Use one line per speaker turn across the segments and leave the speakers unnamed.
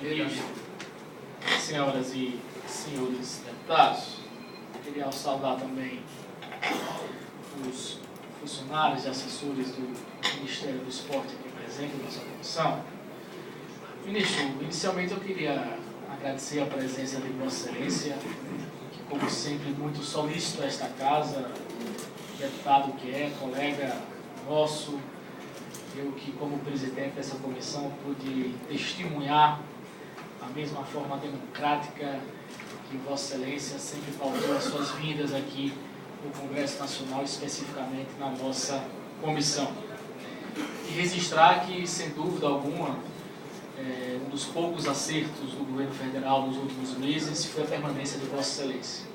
ministro, senhoras e senhores deputados, queria saudar também os funcionários e assessores do Ministério do Esporte aqui presentes na nossa comissão. Ministro, inicialmente eu queria agradecer a presença de Vossa Excelência, que como sempre muito solícito a esta casa, deputado que é, colega nosso, eu que como presidente dessa comissão pude testemunhar a mesma forma democrática que Vossa Excelência sempre pautou as suas vindas aqui no Congresso Nacional, especificamente na nossa comissão. E registrar que, sem dúvida alguma, um dos poucos acertos do governo federal nos últimos meses foi a permanência de Vossa Excelência.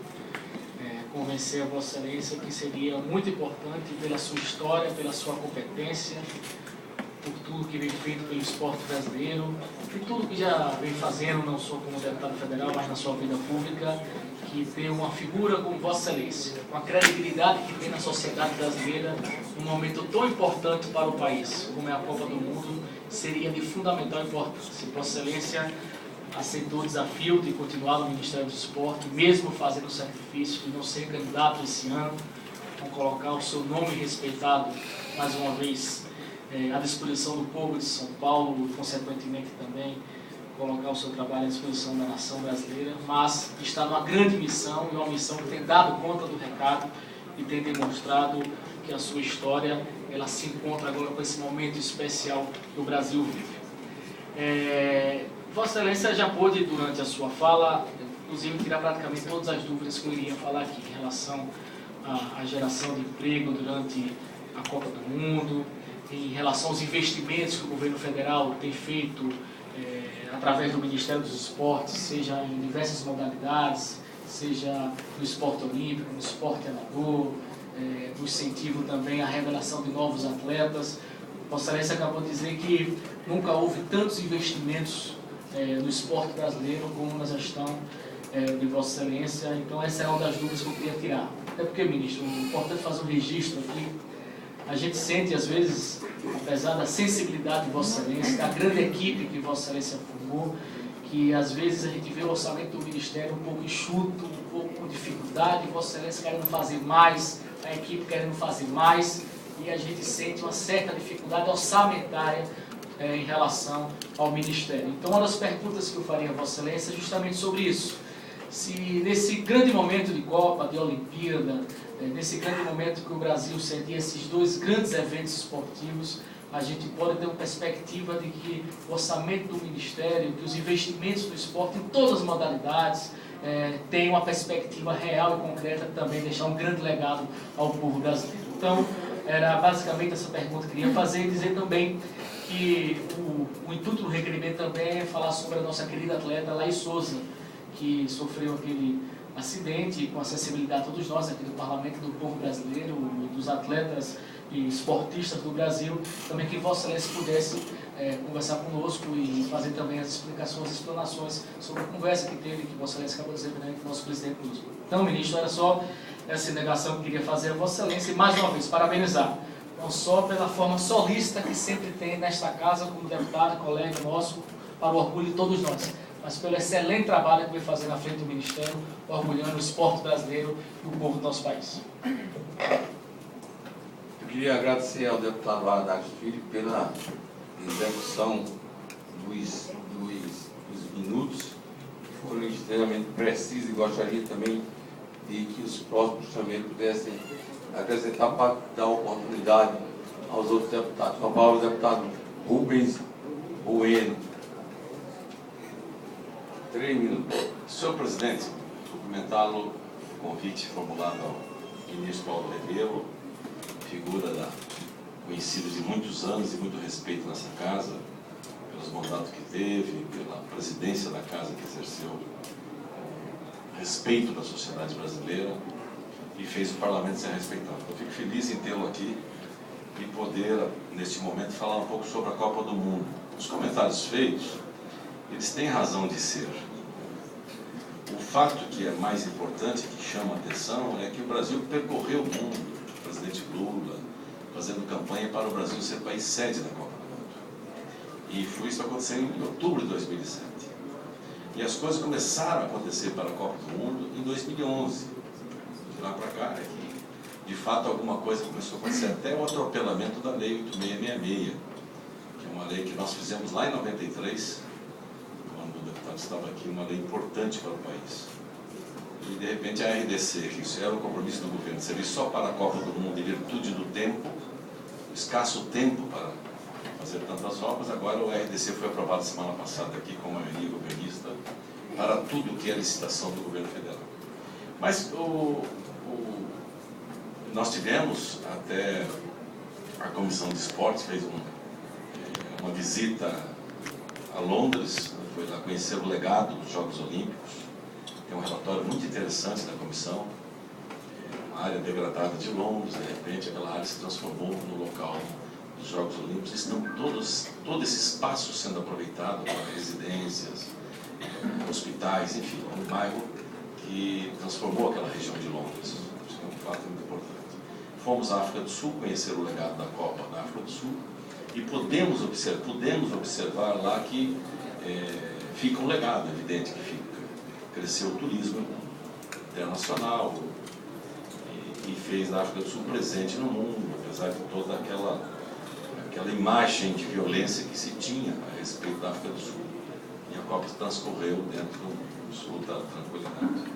Convencer a Vossa Excelência que seria muito importante pela sua história, pela sua competência, por tudo que vem feito pelo esporte brasileiro, e tudo que já vem fazendo, não só como deputado federal, mas na sua vida pública, que ter uma figura como Vossa Excelência, com a credibilidade que tem na sociedade brasileira, num momento tão importante para o país, como é a Copa do Mundo, seria de fundamental importância. Vossa Excelência aceitou o desafio de continuar no Ministério do Esporte, mesmo fazendo o sacrifício de não ser candidato esse ano, com colocar o seu nome respeitado, mais uma vez, à disposição do povo de São Paulo, e, consequentemente, também colocar o seu trabalho à disposição da nação brasileira, mas está numa grande missão, e uma missão que tem dado conta do recado e tem demonstrado que a sua história ela se encontra agora com esse momento especial que o Brasil vive. Vossa Excelência já pôde, durante a sua fala, inclusive tirar praticamente todas as dúvidas que eu iria falar aqui em relação à geração de emprego durante a Copa do Mundo, em relação aos investimentos que o governo federal tem feito através do Ministério dos Esportes, seja em diversas modalidades, seja no esporte olímpico, no esporte amador, no incentivo também à revelação de novos atletas. Vossa Excelência acabou de dizer que nunca houve tantos investimentos no esporte brasileiro como na gestão de Vossa Excelência. Então essa é uma das dúvidas que eu queria tirar. Até porque, ministro, é importante fazer um registro aqui. A gente sente, às vezes, apesar da sensibilidade de Vossa Excelência, da grande equipe que Vossa Excelência formou, que às vezes a gente vê o orçamento do Ministério um pouco enxuto, um pouco com dificuldade, Vossa Excelência querendo fazer mais, a equipe querendo fazer mais, e a gente sente uma certa dificuldade orçamentária em relação ao Ministério. Então, uma das perguntas que eu faria a Vossa Excelência é justamente sobre isso. Se nesse grande momento de Copa, de Olimpíada, nesse grande momento que o Brasil cedia esses dois grandes eventos esportivos, a gente pode ter uma perspectiva de que o orçamento do Ministério, que os investimentos do esporte em todas as modalidades, tem uma perspectiva real e concreta de também deixar um grande legado ao povo brasileiro. Então, era basicamente essa pergunta que eu queria fazer e dizer também que o intuito do requerimento também é falar sobre a nossa querida atleta Laís Souza, que sofreu aquele acidente, com a sensibilidade de todos nós aqui do Parlamento, do povo brasileiro, dos atletas e esportistas do Brasil, também que Vossa Excelência pudesse conversar conosco e fazer também as explicações, as explanações sobre a conversa que teve, que Vossa Excelência acabou de dizer com o nosso presidente conosco. Então, ministro, era só essa indagação que eu queria fazer a Vossa Excelência e, mais uma vez, parabenizar, não só pela forma solícita que sempre tem nesta casa, como deputado, colega nosso, para o orgulho de todos nós, mas pelo excelente trabalho que vem fazendo à frente do Ministério, orgulhando o esporte brasileiro e o povo do nosso país.
Eu queria agradecer ao deputado Haddad Filho pela execução dos minutos, que foram extremamente precisos, e gostaria também de que os próximos também pudessem acrescentar para dar oportunidade aos outros deputados. Com a palavra o deputado Rubens Bueno.
3 minutos. Senhor presidente, cumprimentá-lo o convite formulado ao ministro Paulo Rebelo, figura conhecida de muitos anos e muito respeito nessa casa, pelos mandatos que teve, pela presidência da casa que exerceu, respeito da sociedade brasileira e fez o parlamento ser respeitado. Eu fico feliz em tê-lo aqui e poder, neste momento, falar um pouco sobre a Copa do Mundo. Os comentários feitos, eles têm razão de ser. O fato que é mais importante, que chama a atenção, é que o Brasil percorreu o mundo, o presidente Lula, fazendo campanha para o Brasil ser país sede da Copa do Mundo. E foi isso acontecendo em outubro de 2007. E as coisas começaram a acontecer para a Copa do Mundo em 2011. De lá para cá, de fato, alguma coisa começou a acontecer, até o atropelamento da Lei 8666, que é uma lei que nós fizemos lá em 93, quando o deputado estava aqui, uma lei importante para o país. E, de repente, a RDC, que isso era o compromisso do governo, servir só para a Copa do Mundo, em virtude do tempo, escasso tempo para fazer tantas obras. Agora o RDC foi aprovado semana passada aqui com a maioria governista para tudo que é licitação do governo federal. Mas nós tivemos, até a Comissão de Esportes fez uma visita a Londres, foi lá conhecer o legado dos Jogos Olímpicos. Tem um relatório muito interessante da comissão. Uma área degradada de Londres, de repente aquela área se transformou no local dos Jogos Olímpicos. Estão todo esse espaço sendo aproveitado para residências, hospitais, enfim, um bairro que transformou aquela região de Londres. Acho que é um fato muito importante. Fomos à África do Sul conhecer o legado da Copa da África do Sul e pudemos observar lá que fica um legado, evidente que fica. Cresceu o turismo internacional e fez a África do Sul presente no mundo, apesar de toda aquela imagem de violência que se tinha a respeito da África do Sul. E a Copa transcorreu dentro do Sul da tranquilidade.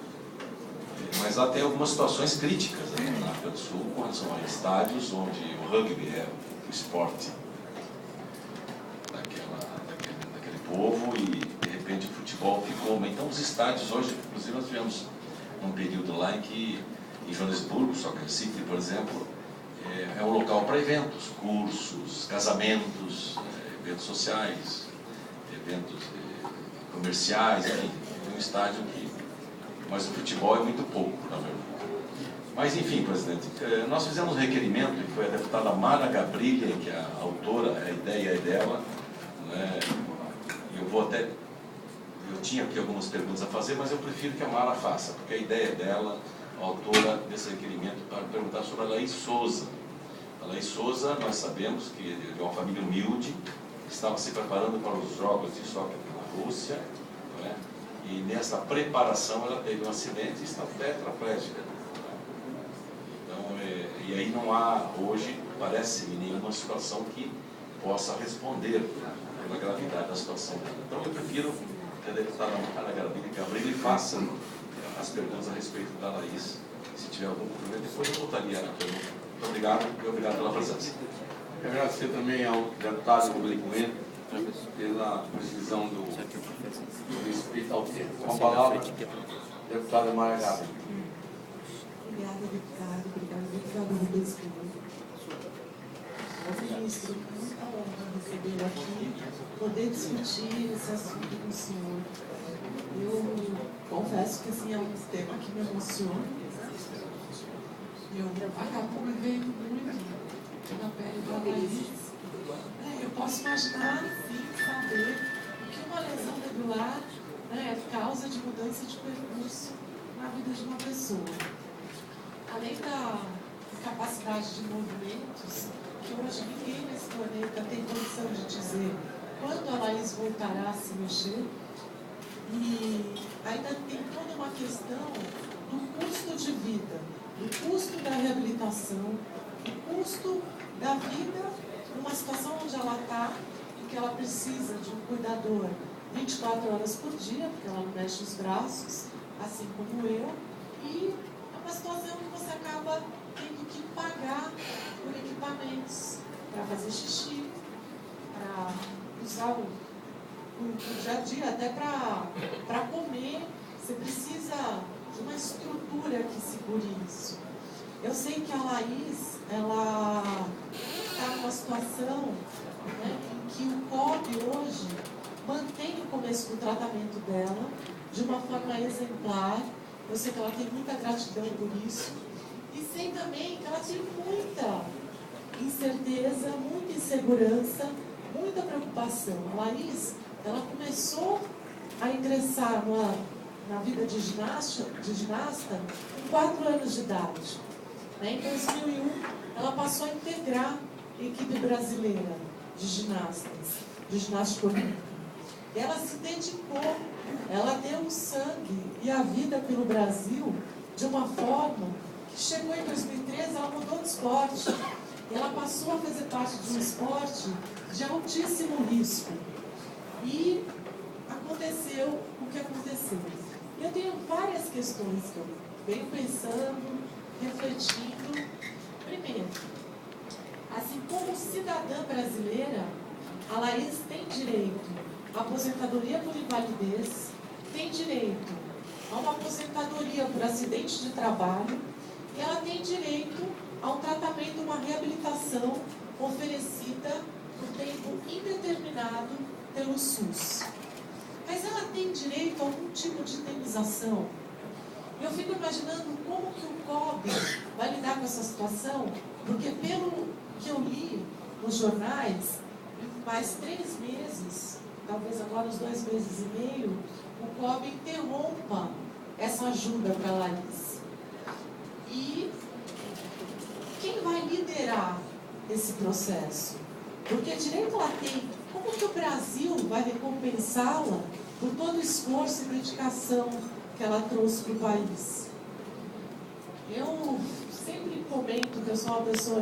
Mas lá tem algumas situações críticas na África do Sul, com relação a estádios onde o rugby é o esporte daquele povo e, de repente, o futebol ficou. Então, os estádios hoje, inclusive, nós tivemos um período lá em Joanesburgo, Soccer City, por exemplo, é um local para eventos, cursos, casamentos, eventos sociais, eventos comerciais, enfim, é um estádio que... Mas o futebol é muito pouco, na verdade. Mas, enfim, presidente, nós fizemos um requerimento, e foi a deputada Mara Gabrilha, que é a autora, a ideia é dela, né? Eu tinha aqui algumas perguntas a fazer, mas eu prefiro que a Mara faça, porque a ideia dela, a autora desse requerimento, para perguntar sobre a Laís Souza. A Laís Souza, nós sabemos que é uma família humilde, estava se preparando para os Jogos de Soccer na Rússia, né? E nessa preparação ela teve um acidente e está tetraplégica. Então, e aí não há hoje, parece-me, nenhuma situação que possa responder pela gravidade da situação dela. Então eu prefiro que a deputada Mara Gabrilha faça as perguntas a respeito da Laís. Se tiver algum problema, depois eu voltaria na pergunta. Muito obrigado e obrigado pela presença.
Quero agradecer também ao deputado Rodrigo Bueno pela precisão do respeito ao tempo. Com a palavra, deputada Mara Gabrilha.
Obrigada, deputado. Obrigada, deputado Rubens. Ministro, muita honra receber aqui, poder discutir esse assunto com o senhor. Eu confesso que assim, é um tema que me emociona. Eu acabo me vendo muito na pele da Laís. Eu posso imaginar, sim, saber que uma lesão medular é causa de mudança de percurso na vida de uma pessoa. Além da capacidade de movimentos, que hoje ninguém nesse planeta tem condição de dizer quando a Laís voltará a se mexer, e ainda tem toda uma questão do custo de vida, do custo da reabilitação, do custo da vida numa situação onde ela está e que ela precisa de um cuidador 24 horas por dia, porque ela não mexe os braços, assim como eu, e é uma situação que você acaba tendo que pagar por equipamentos para fazer xixi, para usar o dia a dia, até para comer. Você precisa de uma estrutura que segure isso. Eu sei que a Laís, ela está numa situação, né, em que o COB hoje mantém o começo do tratamento dela de uma forma exemplar. Eu sei que ela tem muita gratidão por isso. E sei também que ela tem muita incerteza, muita insegurança, muita preocupação. A Laís, ela começou a ingressar na vida de ginasta com 4 anos de idade. Em 2001, ela passou a integrar a equipe brasileira de ginástica olímpica. ela se dedicou, ela deu o sangue e a vida pelo Brasil de uma forma que chegou em 2013, ela mudou de esporte. Ela passou a fazer parte de um esporte de altíssimo risco. E aconteceu o que aconteceu. Eu tenho várias questões que eu venho pensando, refletindo. Primeiro, assim como cidadã brasileira, a Laís tem direito à aposentadoria por invalidez, tem direito a uma aposentadoria por acidente de trabalho e ela tem direito a um tratamento, uma reabilitação oferecida por tempo indeterminado pelo SUS. Mas ela tem direito a algum tipo de indenização? Eu fico imaginando como que o COB vai lidar com essa situação, porque pelo que eu li nos jornais, em mais 3 meses, talvez agora uns 2 meses e meio, o COB interrompa essa ajuda para a Laís. E quem vai liderar esse processo? Porque direito ela tem. Como que o Brasil vai recompensá-la por todo o esforço e dedicação que ela trouxe para o país? Eu sempre comento que eu sou uma pessoa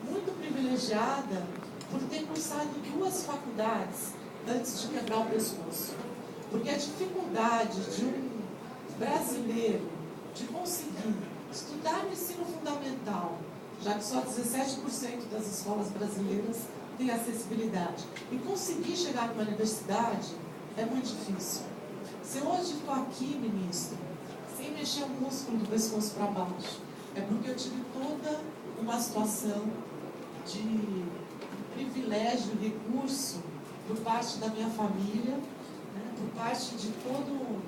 muito privilegiada por ter cursado 2 faculdades antes de quebrar o pescoço. Porque a dificuldade de um brasileiro de conseguir estudar no ensino fundamental, já que só 17% das escolas brasileiras têm acessibilidade, e conseguir chegar numa universidade é muito difícil. Se eu hoje estou aqui, ministro, sem mexer o músculo do pescoço para baixo, é porque eu tive toda uma situação de privilégio, recurso, por parte da minha família, né, por parte de todo um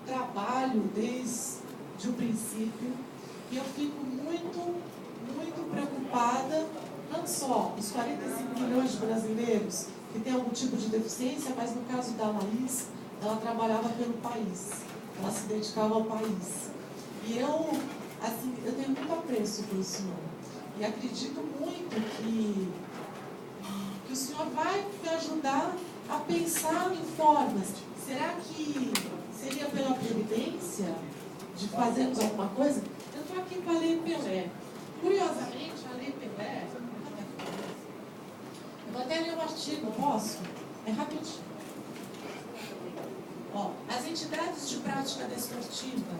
trabalho desde o princípio, e eu fico muito preocupada, não só os 45 milhões de brasileiros que têm algum tipo de deficiência, mas no caso da Laís, ela trabalhava pelo país, ela se dedicava ao país. E eu tenho muito apreço pelo senhor, e acredito muito que o senhor vai me ajudar a pensar em formas. Será que seria pela previdência de fazermos alguma coisa? Eu estou aqui com a Lei Pelé. Curiosamente, a Lei Pelé... Eu vou até ler o artigo, posso? É rapidinho. As entidades de prática desportiva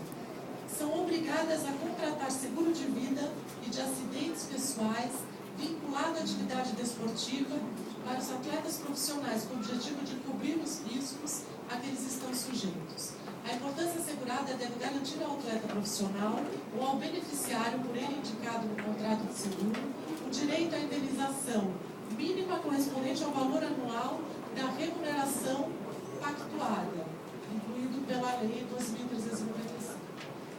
são obrigadas a contratar seguro de vida e de acidentes pessoais vinculado à atividade desportiva para os atletas profissionais, com o objetivo de cobrir os riscos a que eles estão sujeitos. A importância assegurada deve garantir ao atleta profissional ou ao beneficiário, por ele indicado no contrato de seguro, o direito à indenização mínima correspondente ao valor anual da remuneração pactuada, incluído pela Lei 2.395.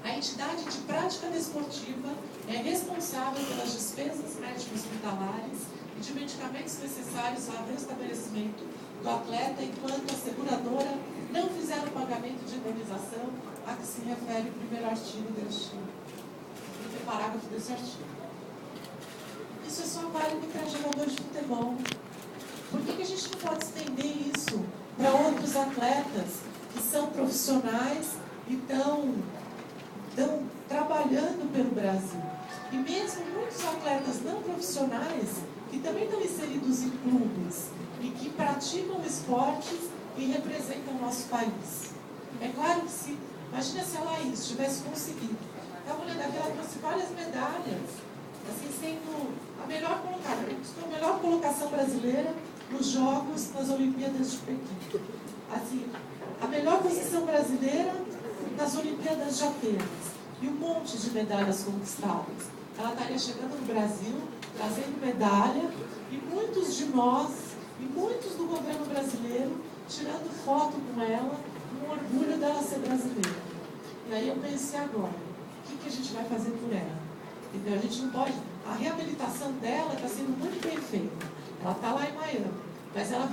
A entidade de prática desportiva é responsável pelas despesas médico-hospitalares e de medicamentos necessários ao restabelecimento do atleta enquanto a seguradora não fizer o pagamento de indenização a que se refere o primeiro parágrafo desse artigo. Isso é só válido para jogadores de futebol. Por que a gente não pode estender isso para outros atletas que são profissionais e estão trabalhando pelo Brasil? E mesmo muitos atletas não profissionais que também estão inseridos em clubes e que praticam esportes e representam o nosso país. É claro que se... Imagina se a Laís tivesse conseguido. Estava olhando aqui, ela trouxe várias medalhas, assim, sendo a melhor colocada. A melhor colocação brasileira nos Jogos, nas Olimpíadas de Pequim. Assim, a melhor posição brasileira nas Olimpíadas de Atenas. E um monte de medalhas conquistadas. Ela estaria chegando no Brasil, trazendo medalha, e muitos de nós, e muitos do governo brasileiro, tirando foto com ela, com orgulho dela ser brasileira. E aí eu pensei agora, o que a gente vai fazer por ela? Então a gente não pode... A reabilitação dela está sendo muito bem feita. Ela está lá em Miami, mas ela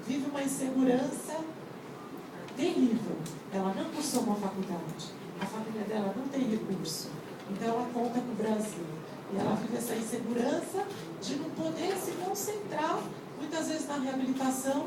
vive uma insegurança terrível. Ela não cursou uma faculdade. A família dela não tem recurso. Então ela conta com o Brasil. E ela vive essa insegurança de não poder se concentrar, muitas vezes na reabilitação,